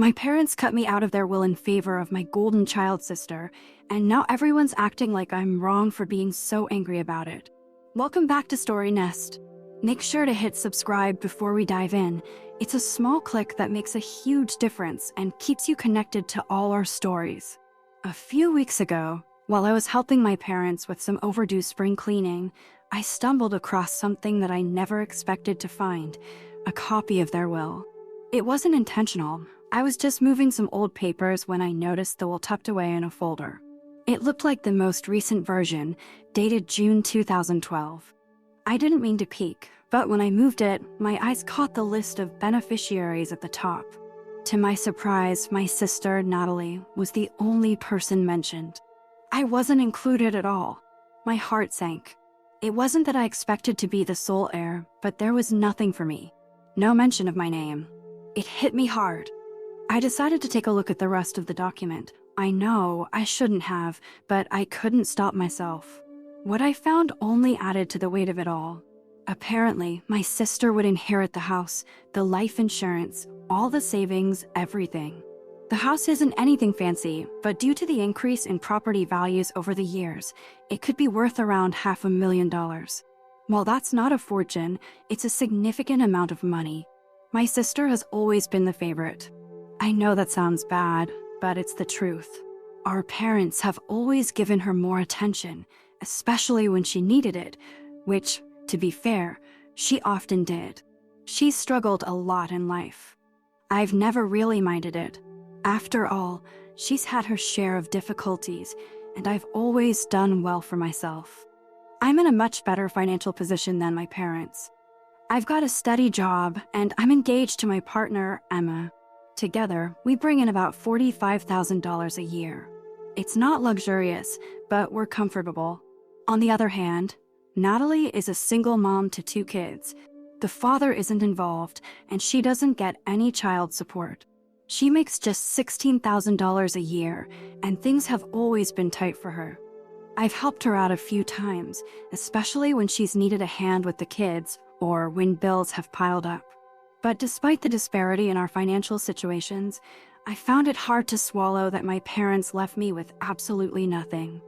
My parents cut me out of their will in favor of my golden child sister, and now everyone's acting like I'm wrong for being so angry about it. Welcome back to Story Nest. Make sure to hit subscribe before we dive in. It's a small click that makes a huge difference and keeps you connected to all our stories. A few weeks ago, while I was helping my parents with some overdue spring cleaning, I stumbled across something that I never expected to find: a copy of their will. It wasn't intentional. I was just moving some old papers when I noticed the will tucked away in a folder. It looked like the most recent version, dated June 2012. I didn't mean to peek, but when I moved it, my eyes caught the list of beneficiaries at the top. To my surprise, my sister, Natalie, was the only person mentioned. I wasn't included at all. My heart sank. It wasn't that I expected to be the sole heir, but there was nothing for me. No mention of my name. It hit me hard. I decided to take a look at the rest of the document. I know I shouldn't have, but I couldn't stop myself. What I found only added to the weight of it all. Apparently, my sister would inherit the house, the life insurance, all the savings, everything. The house isn't anything fancy, but due to the increase in property values over the years, it could be worth around $500,000. While that's not a fortune, it's a significant amount of money. My sister has always been the favorite. I know that sounds bad, but it's the truth. Our parents have always given her more attention, especially when she needed it, which, to be fair, she often did. She struggled a lot in life. I've never really minded it. After all, she's had her share of difficulties, and I've always done well for myself. I'm in a much better financial position than my parents. I've got a steady job, and I'm engaged to my partner, Emma. Together, we bring in about $45,000 a year. It's not luxurious, but we're comfortable. On the other hand, Natalie is a single mom to 2 kids. The father isn't involved, and she doesn't get any child support. She makes just $16,000 a year, and things have always been tight for her. I've helped her out a few times, especially when she's needed a hand with the kids or when bills have piled up. But despite the disparity in our financial situations, I found it hard to swallow that my parents left me with absolutely nothing.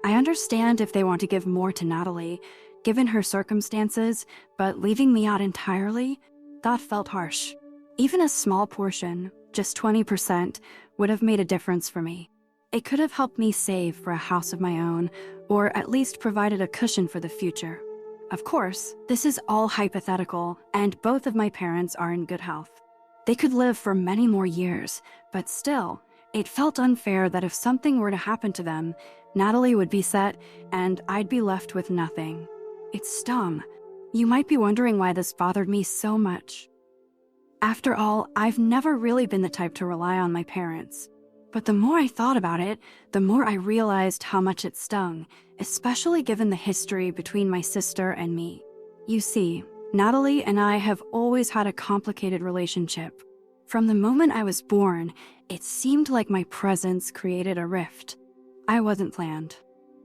I understand if they want to give more to Natalie, given her circumstances, but leaving me out entirely, that felt harsh. Even a small portion, just 20%, would have made a difference for me. It could have helped me save for a house of my own, or at least provided a cushion for the future. Of course, this is all hypothetical, and both of my parents are in good health. They could live for many more years, but still, it felt unfair that if something were to happen to them, Natalie would be set, and I'd be left with nothing. It stung. You might be wondering why this bothered me so much. After all, I've never really been the type to rely on my parents. But the more I thought about it, the more I realized how much it stung, especially given the history between my sister and me. You see, Natalie and I have always had a complicated relationship. From the moment I was born, it seemed like my presence created a rift. I wasn't planned.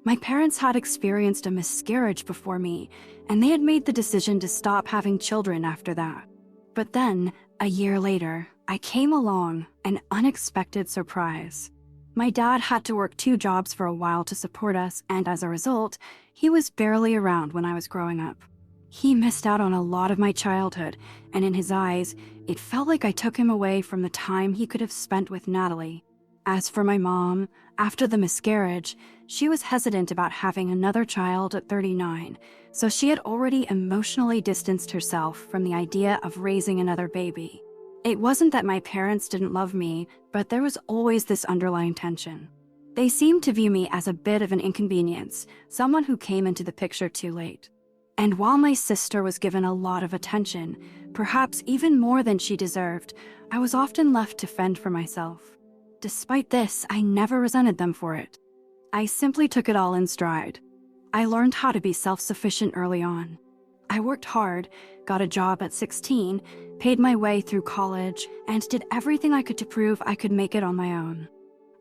My parents had experienced a miscarriage before me, and they had made the decision to stop having children after that. But then, a year later, I came along, an unexpected surprise. My dad had to work 2 jobs for a while to support us, and as a result, he was barely around when I was growing up. He missed out on a lot of my childhood, and in his eyes, it felt like I took him away from the time he could have spent with Natalie. As for my mom, after the miscarriage, she was hesitant about having another child at 39, so she had already emotionally distanced herself from the idea of raising another baby. It wasn't that my parents didn't love me, but there was always this underlying tension. They seemed to view me as a bit of an inconvenience, someone who came into the picture too late. And while my sister was given a lot of attention, perhaps even more than she deserved, I was often left to fend for myself. Despite this, I never resented them for it. I simply took it all in stride. I learned how to be self-sufficient early on. I worked hard, got a job at 16, paid my way through college, and did everything I could to prove I could make it on my own.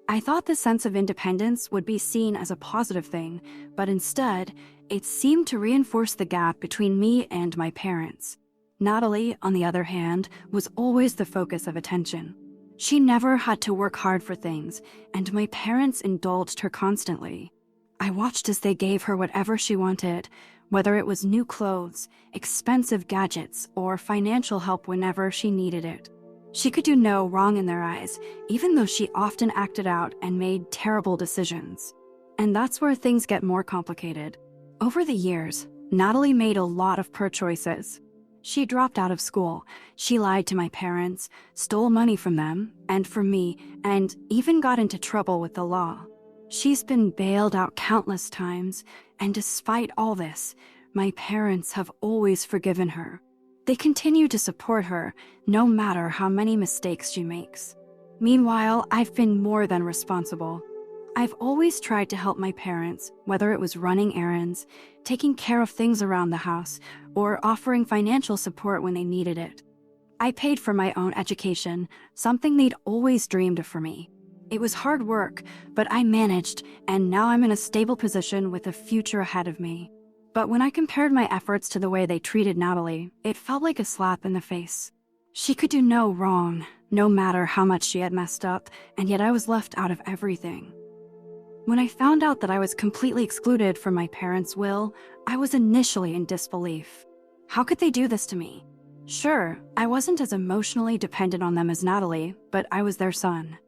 I thought this sense of independence would be seen as a positive thing, but instead, it seemed to reinforce the gap between me and my parents. Natalie, on the other hand, was always the focus of attention. She never had to work hard for things, and my parents indulged her constantly. I watched as they gave her whatever she wanted, whether it was new clothes, expensive gadgets, or financial help whenever she needed it. She could do no wrong in their eyes, even though she often acted out and made terrible decisions. And that's where things get more complicated. Over the years, Natalie made a lot of poor choices. She dropped out of school, she lied to my parents, stole money from them, and from me, and even got into trouble with the law. She's been bailed out countless times, and despite all this, my parents have always forgiven her. They continue to support her, no matter how many mistakes she makes. Meanwhile, I've been more than responsible. I've always tried to help my parents, whether it was running errands, taking care of things around the house, or offering financial support when they needed it. I paid for my own education, something they'd always dreamed of for me. It was hard work, but I managed, and now I'm in a stable position with a future ahead of me. But when I compared my efforts to the way they treated Natalie, it felt like a slap in the face. She could do no wrong, no matter how much she had messed up, and yet I was left out of everything. When I found out that I was completely excluded from my parents' will, I was initially in disbelief. How could they do this to me? Sure, I wasn't as emotionally dependent on them as Natalie, but I was their son.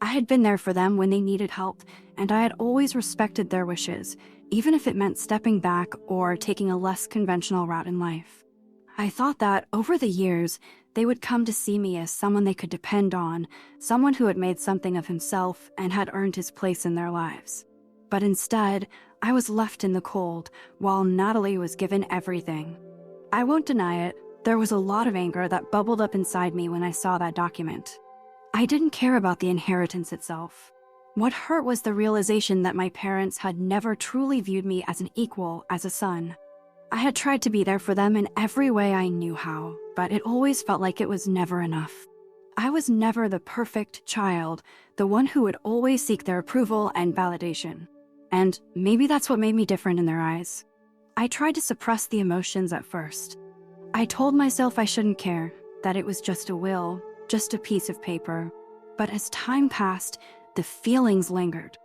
I had been there for them when they needed help, and I had always respected their wishes, even if it meant stepping back or taking a less conventional route in life. I thought that, over the years, they would come to see me as someone they could depend on, someone who had made something of himself and had earned his place in their lives. But instead, I was left in the cold, while Natalie was given everything. I won't deny it, there was a lot of anger that bubbled up inside me when I saw that document. I didn't care about the inheritance itself. What hurt was the realization that my parents had never truly viewed me as an equal, as a son. I had tried to be there for them in every way I knew how, but it always felt like it was never enough. I was never the perfect child, the one who would always seek their approval and validation. And maybe that's what made me different in their eyes. I tried to suppress the emotions at first. I told myself I shouldn't care, that it was just a will, just a piece of paper. But as time passed, the feelings lingered.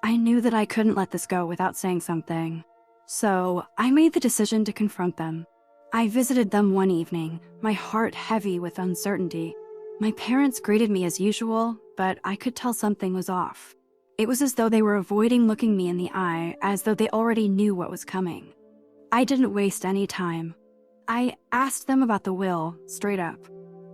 I knew that I couldn't let this go without saying something. So I made the decision to confront them. I visited them one evening, my heart heavy with uncertainty. My parents greeted me as usual, but I could tell something was off. It was as though they were avoiding looking me in the eye, as though they already knew what was coming. I didn't waste any time. I asked them about the will, straight up.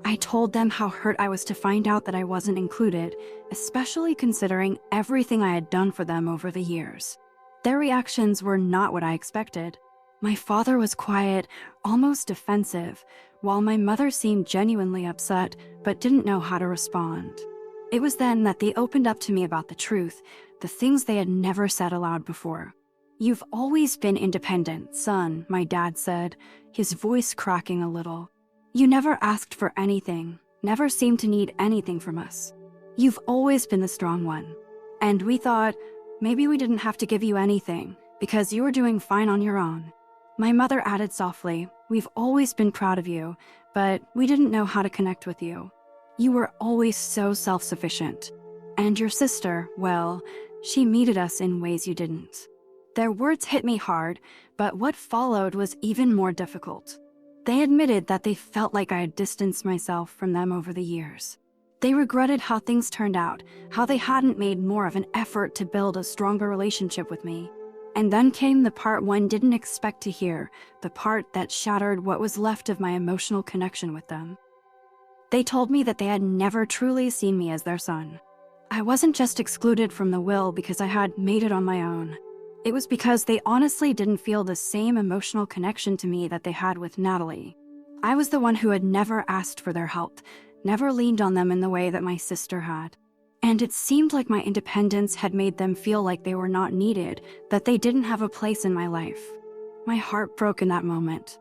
I told them how hurt I was to find out that I wasn't included, especially considering everything I had done for them over the years. Their reactions were not what I expected. My father was quiet, almost defensive, while my mother seemed genuinely upset but didn't know how to respond. It was then that they opened up to me about the truth, the things they had never said aloud before. "You've always been independent, son," my dad said, his voice cracking a little. "You never asked for anything, never seemed to need anything from us. You've always been the strong one. And we thought, maybe we didn't have to give you anything, because you were doing fine on your own." My mother added softly, "We've always been proud of you, but we didn't know how to connect with you. You were always so self-sufficient. And your sister, well, she needed us in ways you didn't." Their words hit me hard, but what followed was even more difficult. They admitted that they felt like I had distanced myself from them over the years. They regretted how things turned out, how they hadn't made more of an effort to build a stronger relationship with me. And then came the part one didn't expect to hear, the part that shattered what was left of my emotional connection with them. They told me that they had never truly seen me as their son. I wasn't just excluded from the will because I had made it on my own. It was because they honestly didn't feel the same emotional connection to me that they had with Natalie. I was the one who had never asked for their help, never leaned on them in the way that my sister had. And it seemed like my independence had made them feel like they were not needed, that they didn't have a place in my life. My heart broke in that moment.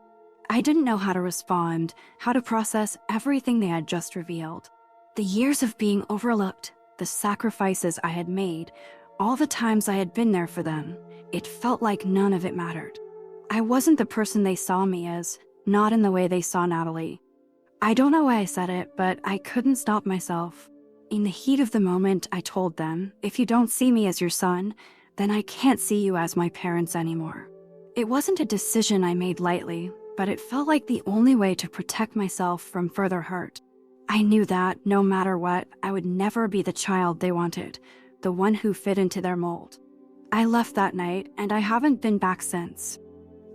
I didn't know how to respond, how to process everything they had just revealed. The years of being overlooked, the sacrifices I had made, all the times I had been there for them, it felt like none of it mattered. I wasn't the person they saw me as, not in the way they saw Natalie. I don't know why I said it, but I couldn't stop myself. In the heat of the moment, I told them, if you don't see me as your son, then I can't see you as my parents anymore. It wasn't a decision I made lightly, but it felt like the only way to protect myself from further hurt. I knew that, no matter what, I would never be the child they wanted, the one who fit into their mold. I left that night, and I haven't been back since.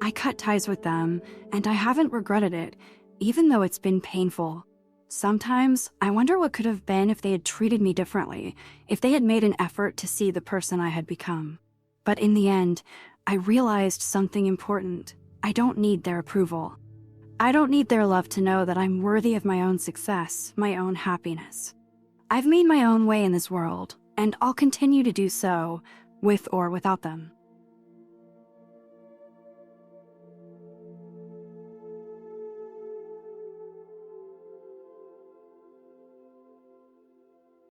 I cut ties with them, and I haven't regretted it, even though it's been painful. Sometimes, I wonder what could have been if they had treated me differently, if they had made an effort to see the person I had become. But in the end, I realized something important. I don't need their approval. I don't need their love to know that I'm worthy of my own success, my own happiness. I've made my own way in this world, and I'll continue to do so, with or without them.